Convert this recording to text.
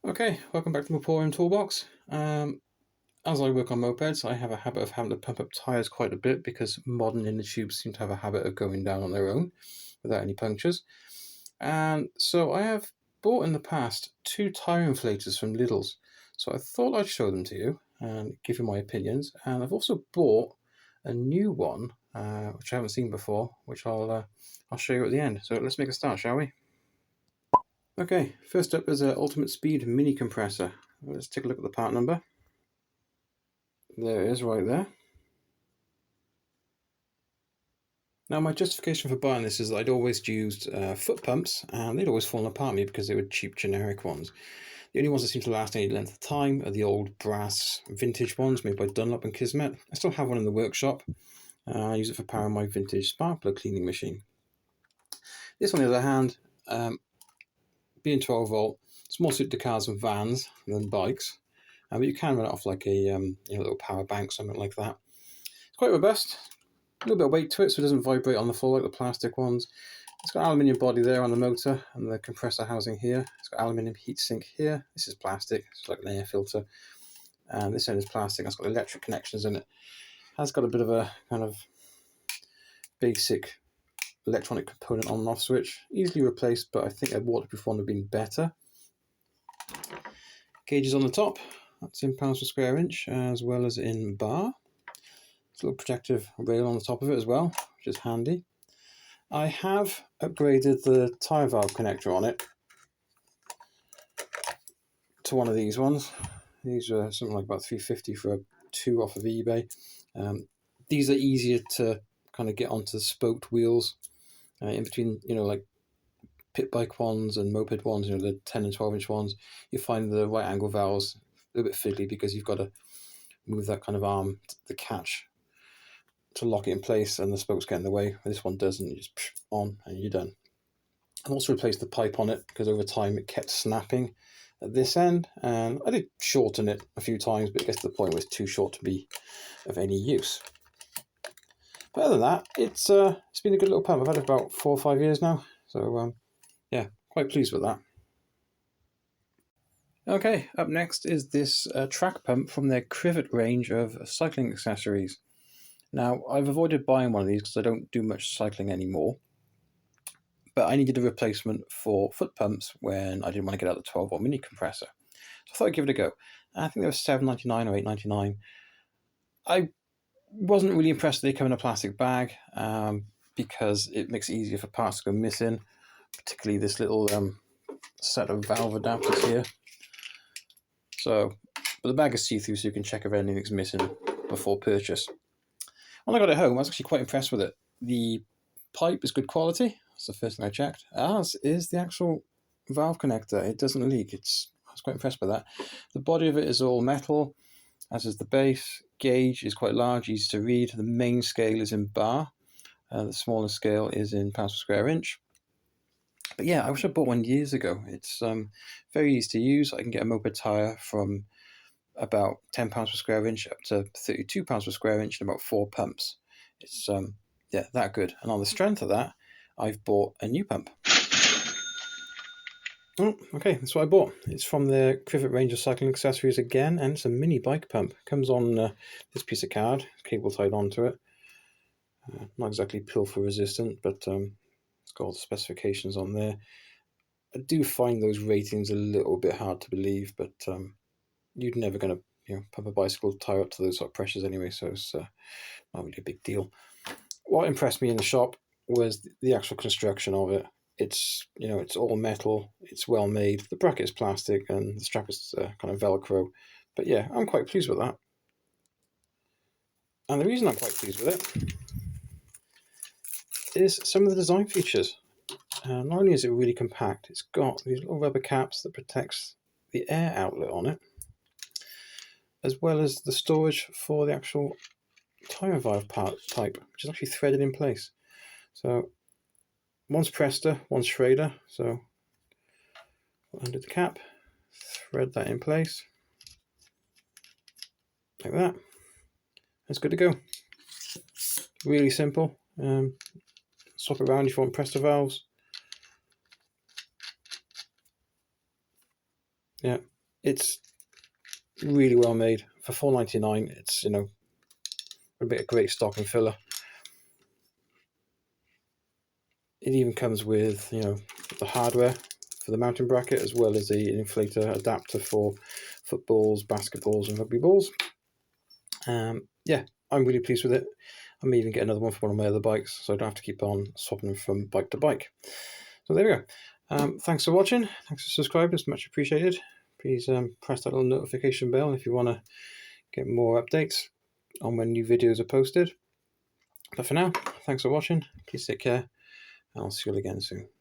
Okay, welcome back to my Emporium Toolbox. As I work on mopeds, I have a habit of having to pump up tyres quite a bit because modern inner tubes seem to have a habit of going down on their own without any punctures. And so I have bought in the past 2 tyre inflators from Lidl's. So I thought I'd show them to you and give you my opinions. And I've also bought a new one, which I haven't seen before, which I'll show you at the end. So let's make a start, shall we? Okay, first up is an Ultimate Speed mini compressor. Let's take a look at the part number. There it is right there. Now my justification for buying this is that I'd always used foot pumps and they'd always fallen apart on me because they were cheap generic ones. The only ones that seem to last any length of time are the old brass vintage ones made by Dunlop and Kismet. I still have one in the workshop. I use it for powering my vintage spark plug cleaning machine. This one, on the other hand, being 12 volt, it's more suited to cars and vans than bikes. But you can run it off like a little power bank, something like that. It's quite robust, a little bit of weight to it so it doesn't vibrate on the floor like the plastic ones. It's got an aluminium body there on the motor and the compressor housing here. It's got aluminium heatsink here. This is plastic, it's like an air filter. And this end is plastic, it's got electric connections in it. It has got a bit of a kind of basic electronic component on and off switch. Easily replaced, but I think a waterproof one would have been better. Gauges on the top, that's in pounds per square inch as well as in bar. There's a little protective rail on the top of it as well, which is handy. I have upgraded the tyre valve connector on it to one of these ones. These are something like about $3.50 for 2 off of eBay. These are easier to kind of get onto the spoked wheels in between, like pit bike ones and moped ones, the 10 and 12 inch ones. You find the right angle valves a little bit fiddly because you've got to move that kind of arm, the catch, to lock it in place and the spokes get in the way. This one doesn't, you just on and you're done. I also replaced the pipe on it because over time it kept snapping at this end, and I did shorten it a few times, but it gets to the point where it's too short to be of any use. But other than that, it's been a good little pump. I've had it about 4 or 5 years now, so yeah, quite pleased with that. Okay, up next is this track pump from their Crivit range of cycling accessories. Now, I've avoided buying one of these because I don't do much cycling anymore, but I needed a replacement for foot pumps when I didn't want to get out the 12 volt mini compressor. So I thought I'd give it a go. I think they were $7.99 or $8.99. I wasn't really impressed that they come in a plastic bag because it makes it easier for parts to go missing, particularly this little set of valve adapters here. But the bag is see-through, so you can check if anything's missing before purchase. When I got it home, I was actually quite impressed with it. The pipe is good quality. That's the first thing I checked. As is the actual valve connector. It doesn't leak. I was quite impressed by that. The body of it is all metal, as is the base. Gauge is quite large, easy to read. The main scale is in bar. The smaller scale is in pounds per square inch. But yeah, I wish I bought one years ago. It's very easy to use. I can get a moped tyre from about £10 per square inch up to £32 per square inch in about 4 pumps. It's that good. And on the strength of that, I've bought a new pump. Oh, okay, that's what I bought. It's from the Crivit range of cycling accessories again, and it's a mini bike pump. It comes on this piece of card, cable tied onto it. Not exactly pilfer resistant, but it's got all the specifications on there. I do find those ratings a little bit hard to believe, but you're never going to pump a bicycle tyre up to those sort of pressures anyway, so it's not really a big deal. What impressed me in the shop was the actual construction of it. It's it's all metal, it's well made. The bracket is plastic and the strap is kind of Velcro. But yeah, I'm quite pleased with that. And the reason I'm quite pleased with it is some of the design features. Not only is it really compact, it's got these little rubber caps that protects the air outlet on it, as well as the storage for the actual tyre valve type, which is actually threaded in place. So one's Presta, one's Schrader. So undo the cap, thread that in place, like that. It's good to go. Really simple. Swap it around if you want Presta valves. Yeah, It's really well made for $4.99. It's, you know, a bit of great stock and filler. It even comes with, you know, the hardware for the mounting bracket, as well as the inflator adapter for footballs, basketballs, and rugby balls. Yeah, I'm really pleased with it. I may even get another one for one of my other bikes, so I don't have to keep on swapping them from bike to bike. So there we go. Thanks for watching. Thanks for subscribing. It's much appreciated. Please press that little notification bell if you want to get more updates on when new videos are posted. But for now, thanks for watching. Please take care, and I'll see you all again soon.